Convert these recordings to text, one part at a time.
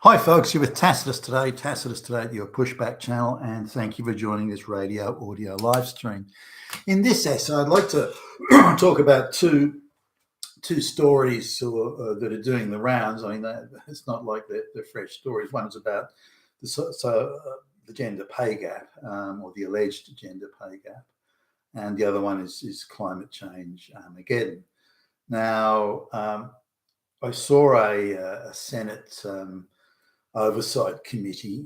Hi, folks. You're with Tacitus today. Tacitus today at your Pushback channel, and thank you for joining this radio audio live stream. In this essay, I'd like to talk about two stories that are doing the rounds. I mean, it's not like they're fresh stories. One is about the gender pay gap, or the alleged gender pay gap, and the other one is climate change Armageddon. Now, I saw a Senate oversight committee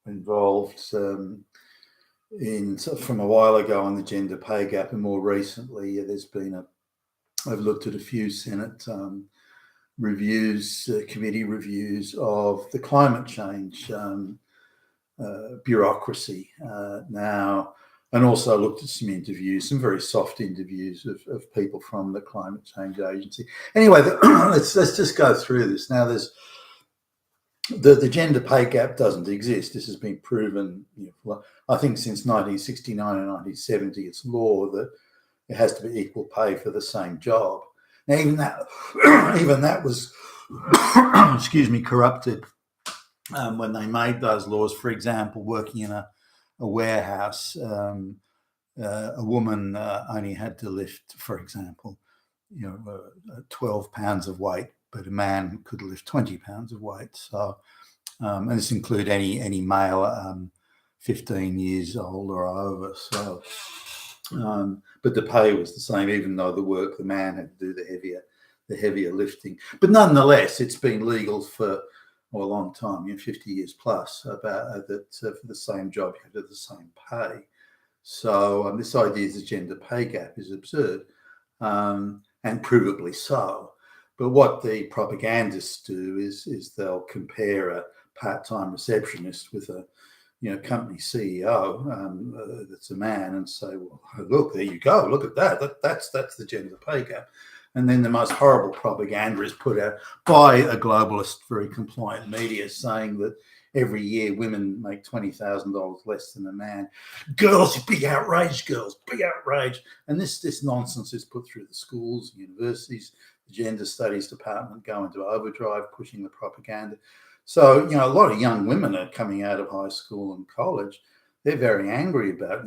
involved from a while ago on the gender pay gap, and more recently I've looked at a few Senate committee reviews of the climate change bureaucracy now, and also looked at some very soft interviews of people from the Climate Change Agency. Anyway, let's just go through this. Now, there's the gender pay gap doesn't exist. This has been proven, I think, since 1969 and 1970. It's law that it has to be equal pay for the same job. Now, even that was, corrupted when they made those laws. For example, working in a warehouse, a woman only had to lift, for example, 12 pounds of weight, but a man could lift 20 pounds of weight. So, and this include any male 15 years old or over. So, but the pay was the same, even though the man had to do the heavier lifting. But nonetheless, it's been legal for a long time, 50 years plus, about that for the same job you have to do the same pay. So this idea of the gender pay gap is absurd, and provably so. But what the propagandists do is they'll compare a part-time receptionist with a company CEO that's a man, and say, well, look, there you go, look at that. That's the gender pay gap. And then the most horrible propaganda is put out by a globalist, very compliant media, saying that every year women make $20,000 less than a man. Girls, big outrage, girls, big outrage. And this nonsense is put through the schools, universities. The gender studies department go into overdrive, pushing the propaganda. So, a lot of young women are coming out of high school and college. They're very angry about,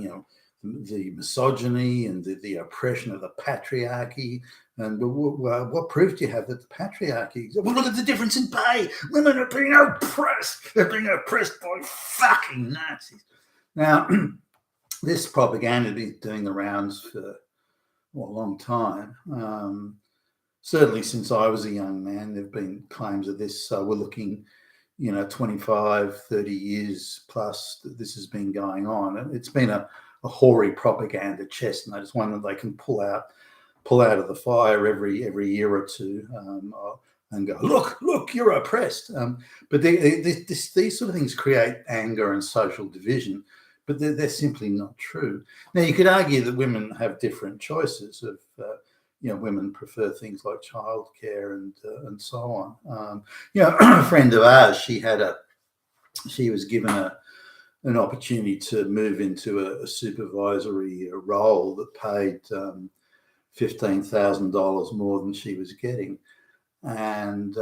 the misogyny and the oppression of the patriarchy. And what proof do you have that the patriarchy? Well, look at the difference in pay. Women are being oppressed. They're being oppressed by fucking Nazis. Now, this propaganda has been doing the rounds for a long time. Certainly since I was a young man, there have been claims of this. So we're looking, 25, 30 years plus that this has been going on. And it's been a hoary propaganda chestnut. It's one that they can pull out of the fire every year or two, and go, look, you're oppressed. But these sort of things create anger and social division, but they're simply not true. Now, you could argue that women have different choices of, women prefer things like childcare and so on. A friend of ours, she was given an opportunity to move into a supervisory role that paid $15,000 more than she was getting, and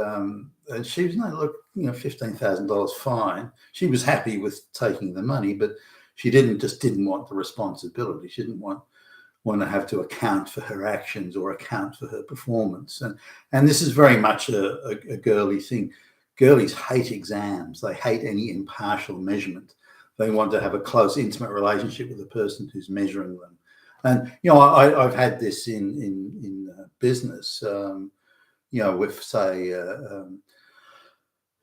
she was $15,000 fine. She was happy with taking the money, but she didn't want the responsibility. She didn't want to have to account for her actions or account for her performance, and this is very much a girly thing. Girlies hate exams. They hate any impartial measurement. They want to have a close, intimate relationship with the person who's measuring them. And, I've had this in business, with, say,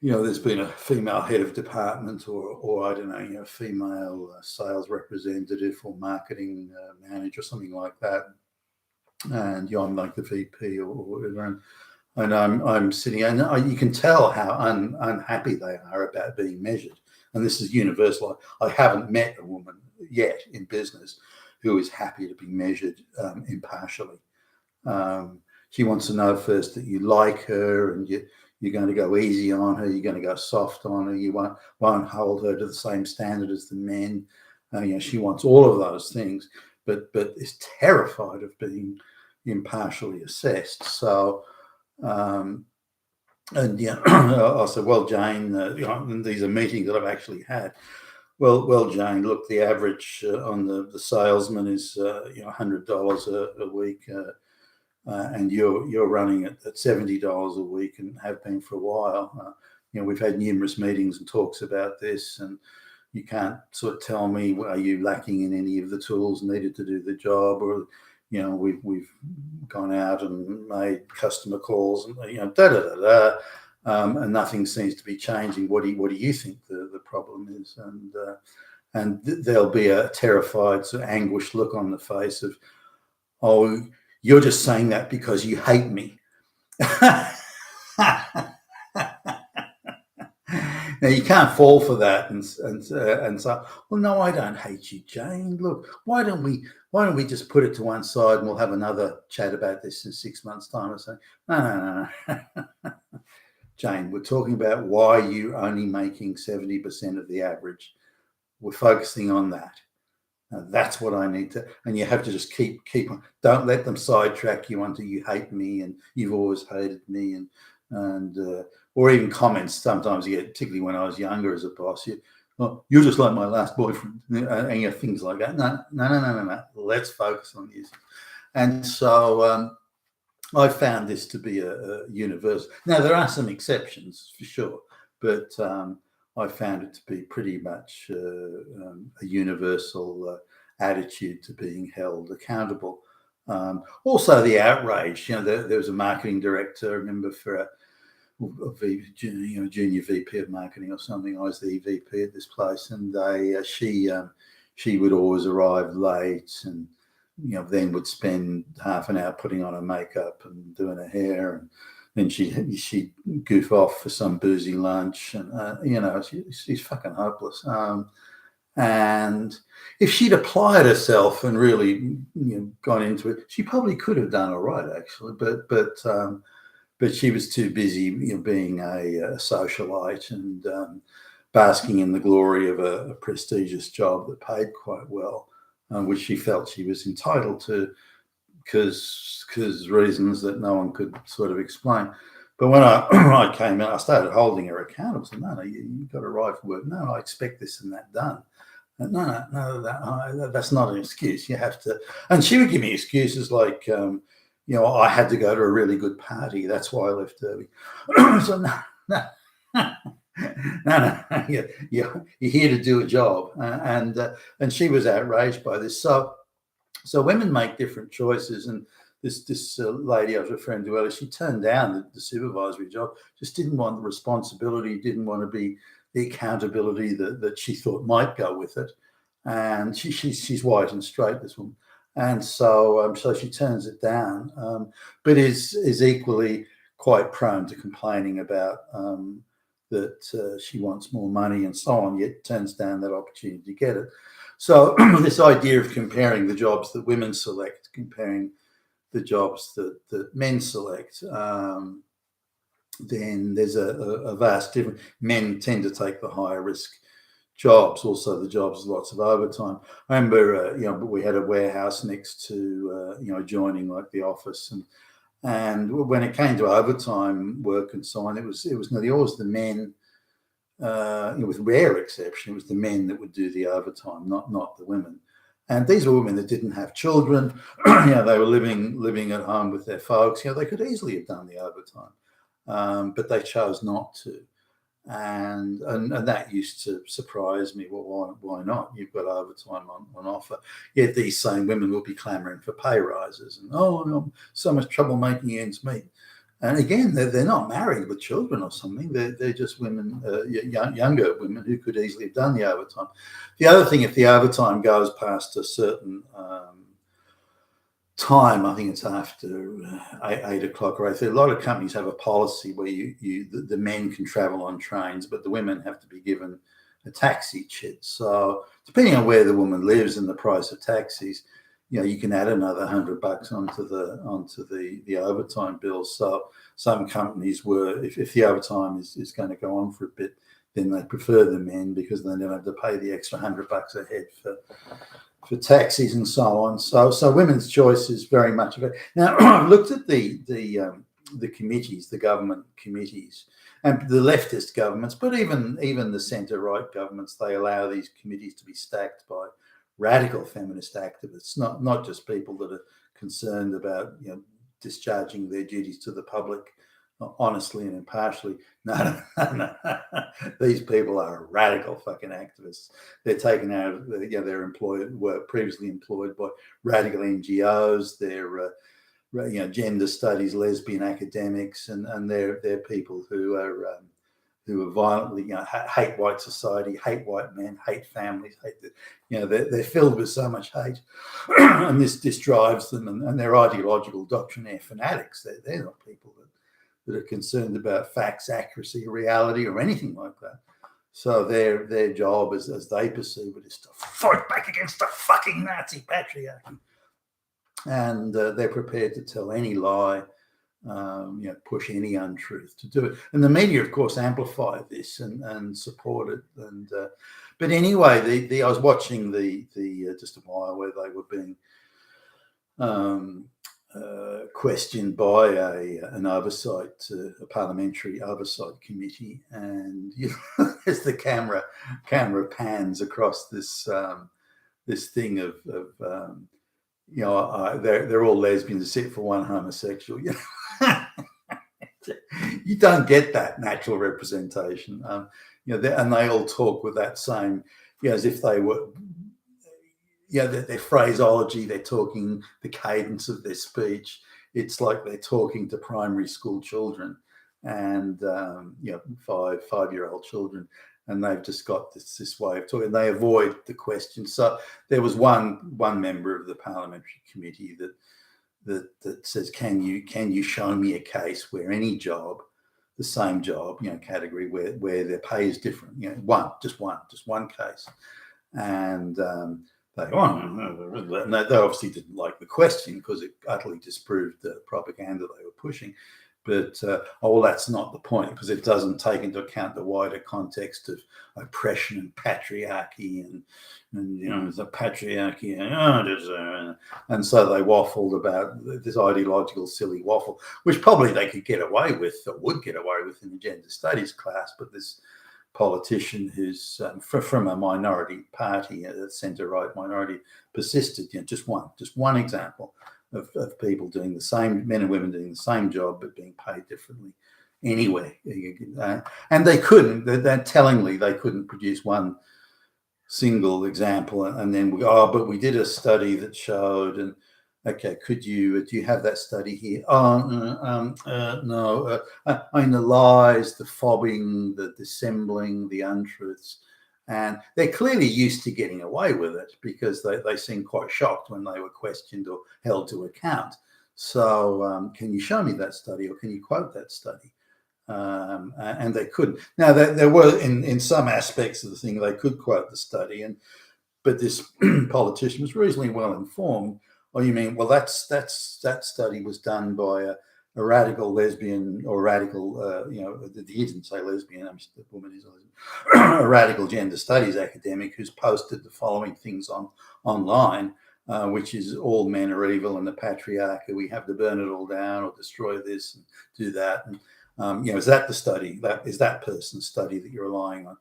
there's been a female head of department or I don't know, female sales representative or marketing manager or something like that. And, I'm like the VP or whatever. And I'm sitting, and you can tell how unhappy they are about being measured. And this is universal. I haven't met a woman yet in business who is happy to be measured impartially. She wants to know first that you like her, and you're going to go easy on her. You're going to go soft on her. You won't hold her to the same standard as the men. She wants all of those things, but is terrified of being impartially assessed. So And yeah, I said, well, Jane, and these are meetings that I've actually had. Well, Jane, look, the average on the salesman is $100 a week, and you're running at $70 a week and have been for a while. We've had numerous meetings and talks about this, and you can't sort of tell me, are you lacking in any of the tools needed to do the job, or we've gone out and made customer calls and and nothing seems to be changing. What do you think the problem is? And there'll be a terrified, sort of anguished look on the face of, oh, you're just saying that because you hate me. Now you can't fall for that and say, well, no, I don't hate you, Jane. Look, why don't we just put it to one side and we'll have another chat about this in 6 months' time? I say, no. Jane, we're talking about why you're only making 70% of the average. We're focusing on that. Now, that's what I need to, and you have to just keep on. Don't let them sidetrack you onto you hate me and you've always hated me, and or even comments sometimes you get, particularly when I was younger as a boss. You're just like my last boyfriend, and things like that. No. Let's focus on this. And so I found this to be a universal. Now there are some exceptions for sure, but I found it to be pretty much a universal attitude to being held accountable. Also, the outrage. There was a marketing director, I remember, for a junior VP of marketing or something. I was the EVP at this place, and she would always arrive late, and then would spend half an hour putting on her makeup and doing her hair, and then she'd goof off for some boozy lunch, and she's fucking hopeless. And if she'd applied herself and really gone into it, she probably could have done all right, actually. But she was too busy, being a socialite and basking in the glory of a prestigious job that paid quite well, which she felt she was entitled to because reasons that no one could sort of explain. But when I came in, I started holding her accountable. I said, no, you've got to arrive for work. No, I expect this and that done. No, that's not an excuse. You have to. And she would give me excuses like, I had to go to a really good party. That's why I left early. So no. You're here to do a job, and she was outraged by this. So women make different choices, and this lady I was referring to earlier, she turned down the supervisory job. Just didn't want the responsibility, didn't want to be the accountability that she thought might go with it. And she's white and straight, this woman. And so she turns it down, but is equally quite prone to complaining about that she wants more money and so on, yet turns down that opportunity to get it. So this idea of comparing the jobs that women select, comparing the jobs that men select, then there's a vast difference. Men tend to take the higher risk jobs, also the jobs with lots of overtime. I remember, we had a warehouse next to, adjoining like the office, and when it came to overtime work and so on, it was nearly always the men, with rare exception, it was the men that would do the overtime, not the women. And these were women that didn't have children. They were living at home with their folks. They could easily have done the overtime, but they chose not to. And that used to surprise me. Well, why not? You've got overtime on offer. Yet these same women will be clamoring for pay rises, and no, so much trouble making ends meet. And again, they're not married with children or something. They're just women, younger women who could easily have done the overtime. The other thing, if the overtime goes past a certain time, I think it's after 8 o'clock or 8:30. A lot of companies have a policy where the men can travel on trains, but the women have to be given a taxi chit. So depending on where the woman lives and the price of taxis, you can add another $100 onto the overtime bill. So some companies if the overtime is going to go on for a bit, then they prefer the men because they don't have to pay the extra $100 a head for taxis and so on. So women's choice is very much of it. Now, I've looked at the committees, the government committees, and the leftist governments, but even the centre-right governments, they allow these committees to be stacked by radical feminist activists, not just people that are concerned about discharging their duties to the public honestly and impartially. No. These people are radical fucking activists. They're taken out of, were previously employed by radical NGOs. They're gender studies, lesbian academics, and they're people who are violently, hate white society, hate white men, hate families, they're filled with so much hate, and this drives them, and they're ideological doctrinaire fanatics. They're not people that are concerned about facts, accuracy, reality, or anything like that. So their job, as they perceive it, is to fight back against the fucking Nazi patriarchy, and they're prepared to tell any lie, push any untruth to do it. And the media, of course, amplify this and support it. And but anyway, I was watching the just a while where they were being questioned by an oversight, a parliamentary oversight committee, and as the camera pans across this thing of they're all lesbians except for one homosexual. You don't get that natural representation. And they all talk with that same, as if they were, their phraseology, they're talking, the cadence of their speech. It's like they're talking to primary school children and, 5-year-old children. And they've just got this way of talking. They avoid the question. So there was one member of the parliamentary committee that says, "Can you show me a case where any job, the same job, category where their pay is different? Just one case." And they obviously didn't like the question because it utterly disproved the propaganda they were pushing. But that's not the point, because it doesn't take into account the wider context of oppression and patriarchy and the patriarchy and so they waffled about this ideological silly waffle, which probably they could get away with or would get away with in the gender studies class. But this politician who's from a minority party, a centre-right minority, persisted. Just one example of people doing the same, men and women doing the same job but being paid differently anywhere. And they couldn't, that tellingly, they couldn't produce one single example and then but we did a study that showed, and okay, do you have that study here? No. I mean, the lies, the fobbing, the dissembling, the untruths. And they're clearly used to getting away with it because they seemed quite shocked when they were questioned or held to account. So can you show me that study, or can you quote that study? And they couldn't. Now, there were, in some aspects of the thing, they could quote the study, but this politician was reasonably well informed. Oh, you mean, well, that study was done by a radical lesbian or radical, he didn't say lesbian, the woman is a lesbian, a radical gender studies academic who's posted the following things online, which is all men are evil and the patriarchy, we have to burn it all down or destroy this and do that. And, is that the study? Is that person's study that you're relying on?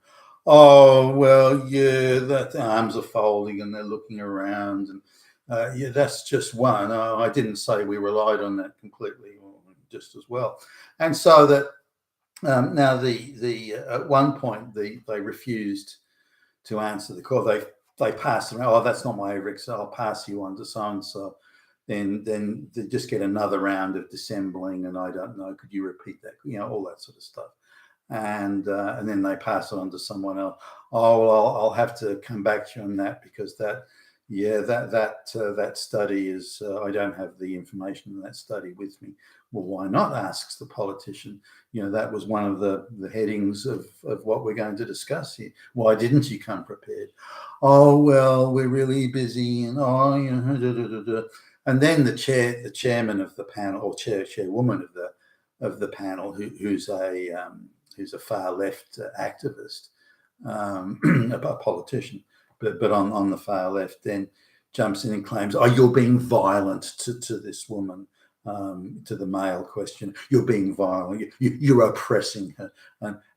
Oh, well, yeah, the arms are folding and they're looking around. And that's just one. I didn't say we relied on that completely, or just as well. And so that now at one point they refused to answer the call. They passed around. Oh, that's not my Eric, so I'll pass you on to so and so. Then they just get another round of dissembling, and I don't know. Could you repeat that? All that sort of stuff. And then they pass it on to someone else. Oh, well, I'll have to come back to you on that because that study is, I don't have the information in that study with me. Well, why not, asks the politician. That was one of the headings of what we're going to discuss here. Why didn't you come prepared? Oh, well, we're really busy, and and then the chairman of the panel, or chairwoman of the panel, who's a far left activist, a politician, but on the far left, then jumps in and claims, "Oh, you're being violent to this woman. to the male question, you're being violent, you're oppressing her.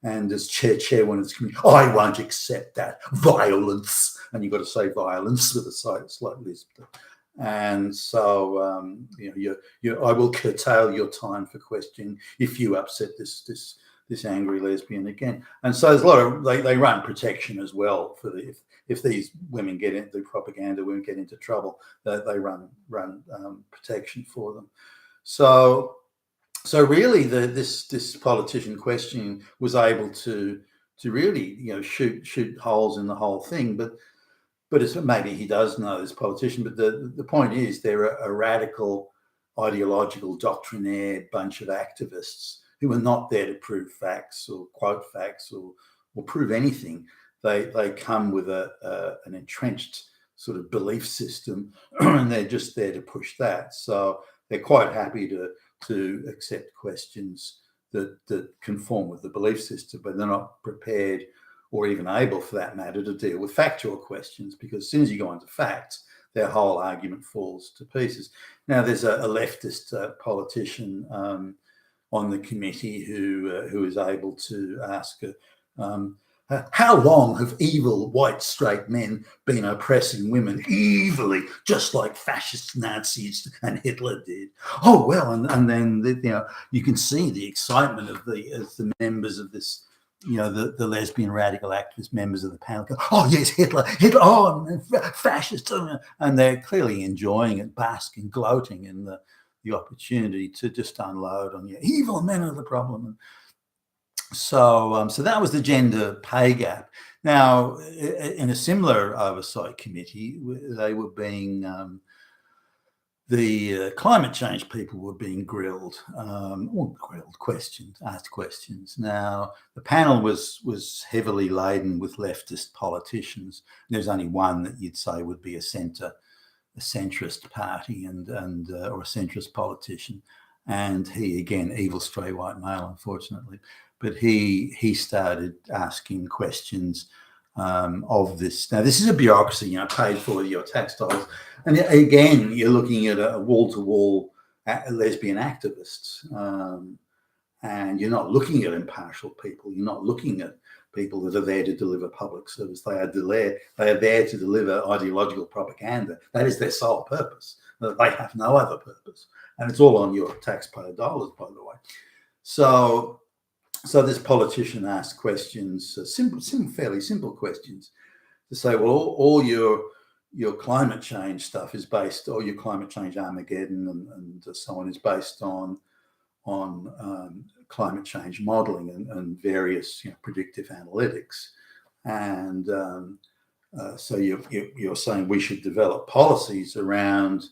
And as chairwoman of this committee, I won't accept that violence. And you've got to say violence with a slight lisp. And so, I will curtail your time for questioning if you upset this angry lesbian again. And so there's a lot of, they run protection as well for if these women the propaganda women get into trouble, they run protection for them. So really, this politician questioning was able to really shoot holes in the whole thing. But it's, maybe he does know, this politician. But the point is, they're a radical, ideological, doctrinaire bunch of activists who are not there to prove facts or quote facts or prove anything. They come with an entrenched sort of belief system, and they're just there to push that. So they're quite happy to accept questions that conform with the belief system, but they're not prepared or even able, for that matter, to deal with factual questions, because as soon as you go on to facts, their whole argument falls to pieces. Now, there's a leftist politician on the committee who is able to ask how long have evil white straight men been oppressing women evilly, just like fascist Nazis and Hitler did? Oh, well, and then you can see the excitement of the members of this, the lesbian radical activist members of the panel go, oh yes, Hitler, oh, fascist, and they're clearly enjoying it, basking, gloating in the opportunity to just unload on evil men are the problem. So that was the gender pay gap. Now, in a similar oversight committee, they were being the climate change people were being asked questions. Now, the panel was heavily laden with leftist politicians. There's only one that you'd say would be a centrist party or a centrist politician, and he, again, evil stray white male, unfortunately, but he started asking questions of this. Now, this is a bureaucracy, paid for your tax dollars, and again, you're looking at a wall-to-wall lesbian activists, and you're not looking at impartial people. You're not looking at people that are there to deliver public service. They are there to deliver ideological propaganda. That is their sole purpose. They have no other purpose, and it's all on your taxpayer dollars, by the way. So this politician asked questions, fairly simple questions, to say, well, all your climate change stuff is based, or your climate change Armageddon and so on, is based on climate change modelling and various predictive analytics, and so you're saying we should develop policies around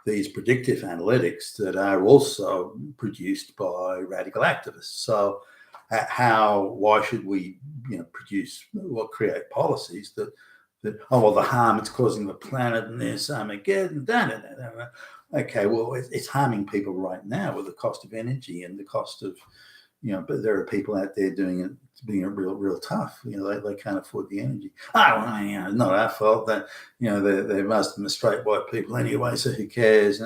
these predictive analytics that are also produced by radical activists. So why should we create policies that the harm it's causing the planet and this Armageddon, okay, well, it's harming people right now with the cost of energy and the cost of, but there are people out there being real tough. They can't afford the energy. It's not our fault. That they're most of them are straight white people anyway, so who cares?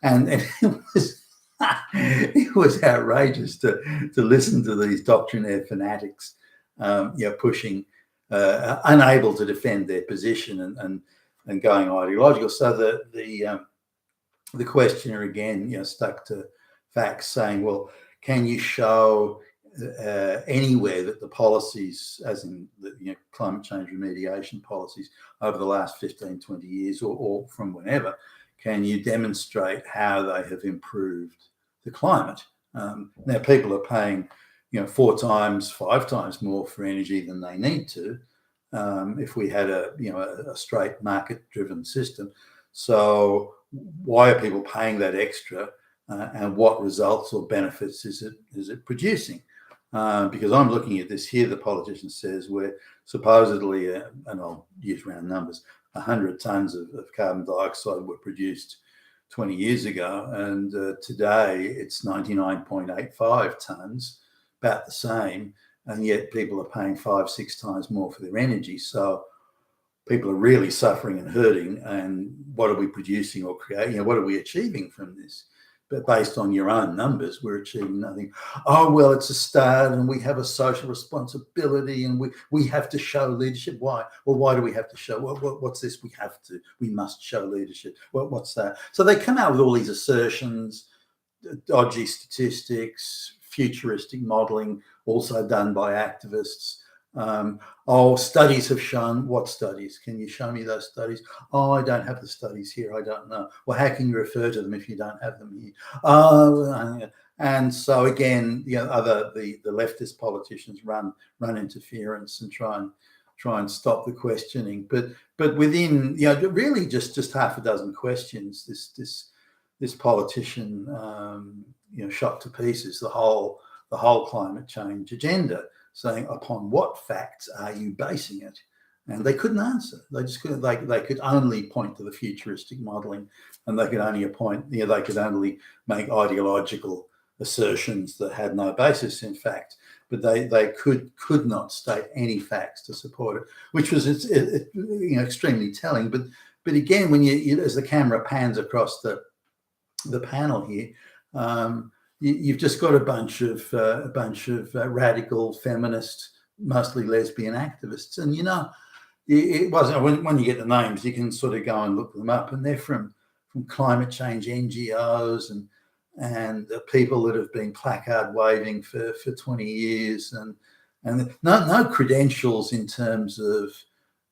And it was it was outrageous to listen to these doctrinaire fanatics, pushing, unable to defend their position and going ideological. So the questioner again, stuck to facts, saying, well, can you show anywhere that the policies, as in the climate change remediation policies over the last 15, 20 years or from whenever, can you demonstrate how they have improved the climate? Now, people are paying 4 times, 5 times more for energy than they need to if we had a straight market-driven system. So why are people paying that extra, and what results or benefits is it producing? Because I'm looking at this here, the politician says we're supposedly, and I'll use round numbers, 100 tonnes of carbon dioxide were produced 20 years ago, and today it's 99.85 tonnes, about the same, and yet people are paying 5-6 times more for their energy. So people are really suffering and hurting, and what are we producing or creating? What are we achieving from this? but based on your own numbers, we're achieving nothing. Oh, well, it's a start and we have a social responsibility and we have to show leadership. Why? Well, why do we have to show? What's this? We must show leadership. What's that? So they come out with all these assertions, dodgy statistics, futuristic modeling, also done by activists. Studies have shown. What studies? Can you show me those studies? Oh, I don't have the studies here. I don't know. Well, how can you refer to them if you don't have them here? And so again, the leftist politicians run interference and try and stop the questioning. But within really just half a dozen questions, this politician shot to pieces the whole climate change agenda, saying, upon what facts are you basing it? And they couldn't answer. They just couldn't. They could only point to the futuristic modelling, and they could only they could only make ideological assertions that had no basis in fact. But they could not state any facts to support it, which was extremely telling. But again, when you as the camera pans across the panel here, you've just got a bunch of radical feminist, mostly lesbian activists, and it wasn't when you get the names, you can sort of go and look them up, and they're from climate change NGOs and people that have been placard waving for 20 years, and no credentials in terms of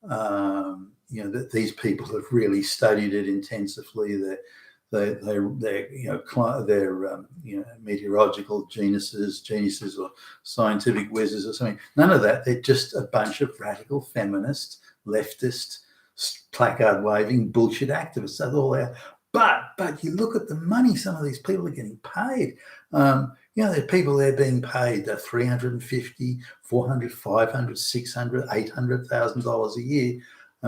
that these people have really studied it intensively. They're meteorological geniuses or scientific whizzes or something. None of that. They're just a bunch of radical feminist, leftist, placard waving bullshit activists. That's all they are. But you look at the money some of these people are getting paid. There are people there being paid $350,000, $400,000, $500,000, $600,000, $800,000 a year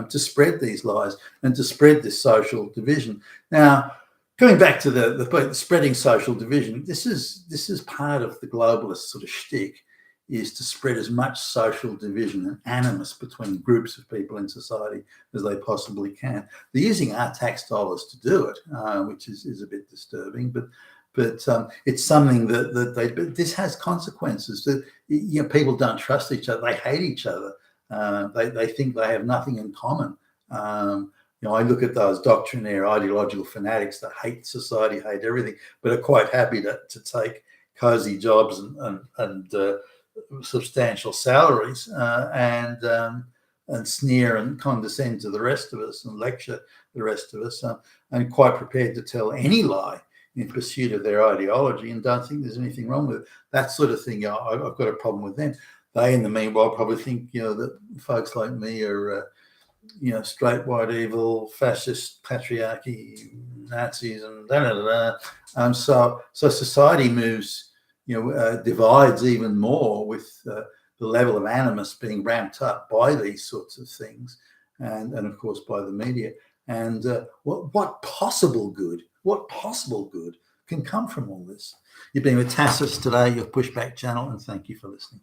to spread these lies and to spread this social division. Now, coming back to the spreading social division, this is part of the globalist sort of shtick, is to spread as much social division and animus between groups of people in society as they possibly can. They're using our tax dollars to do it, which is a bit disturbing, but it's something that this has consequences. That people don't trust each other. They hate each other. They think they have nothing in common. I look at those doctrinaire ideological fanatics that hate society, hate everything, but are quite happy to take cozy jobs and substantial salaries and sneer and condescend to the rest of us and lecture the rest of us, and quite prepared to tell any lie in pursuit of their ideology, and don't think there's anything wrong with it. That sort of thing, I've got a problem with them. They, in the meanwhile, probably think that folks like me are straight white evil, fascist, patriarchy, Nazis, and so society moves. Divides even more with the level of animus being ramped up by these sorts of things, and of course by the media. And what possible good can come from all this? You've been with Tassus today, your Pushback channel, and thank you for listening.